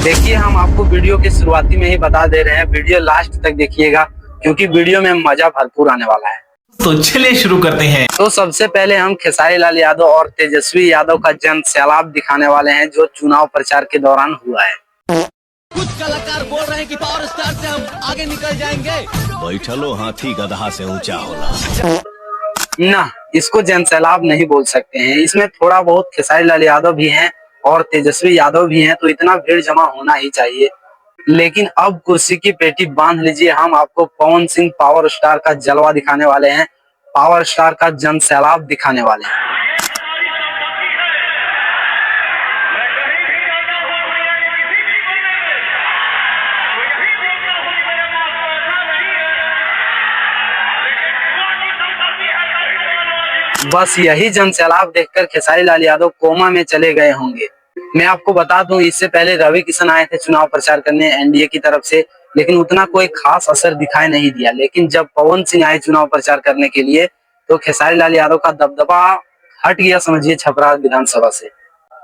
देखिए, हम आपको वीडियो के शुरुआती में ही बता दे रहे हैं, वीडियो लास्ट तक देखिएगा क्योंकि वीडियो में मजा भरपूर आने वाला है। तो चलिए शुरू करते हैं। तो सबसे पहले हम खेसारी लाल यादव और तेजस्वी यादव का जन सैलाब दिखाने वाले हैं जो चुनाव प्रचार के दौरान हुआ है। कुछ कलाकार बोल रहे हैं कि पावर स्टार से हम आगे निकल जाएंगे। बैठलो हाथी गधा से ऊंचा होला ना, इसको जन सैलाब नहीं बोल सकते हैं। इसमें थोड़ा बहुत खेसारी लाल यादव भी हैं और तेजस्वी यादव भी हैं, तो इतना भीड़ जमा होना ही चाहिए। लेकिन अब कुर्सी की पेटी बांध लीजिए, हम आपको पवन सिंह पावर स्टार का जलवा दिखाने वाले हैं, पावर स्टार का जन सैलाब दिखाने वाले हैं। बस यही जन सैलाब देखकर खेसारी लाल यादव कोमा में चले गए होंगे। मैं आपको बता दूं, इससे पहले रवि किशन आए थे चुनाव प्रचार करने एनडीए की तरफ से, लेकिन उतना कोई खास असर दिखाई नहीं दिया। लेकिन जब पवन सिंह आए चुनाव प्रचार करने के लिए तो खेसारी लाल यादव का दबदबा हट गया, समझिए, छपरा विधानसभा से।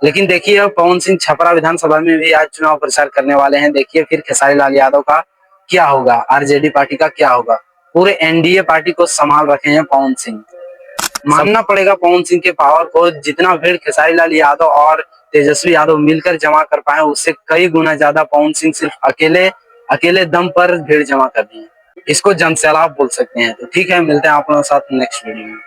लेकिन देखिए, अब पवन सिंह छपरा विधानसभा में भी आज चुनाव प्रचार करने वाले हैं। देखिए फिर खेसारी लाल यादव का क्या होगा, आरजेडी पार्टी का क्या होगा। पूरे एनडीए पार्टी को संभाल रखे हैं पवन सिंह। मानना पड़ेगा पवन सिंह के पावर को। जितना भीड़ खेसारी लाल यादव और तेजस्वी यादव मिलकर जमा कर पाए, उससे कई गुना ज्यादा पवन सिंह सिर्फ अकेले दम पर भीड़ जमा कर दी है। इसको जन सैलाब बोल सकते हैं। तो ठीक है, मिलते हैं आप लोगों के साथ नेक्स्ट वीडियो में।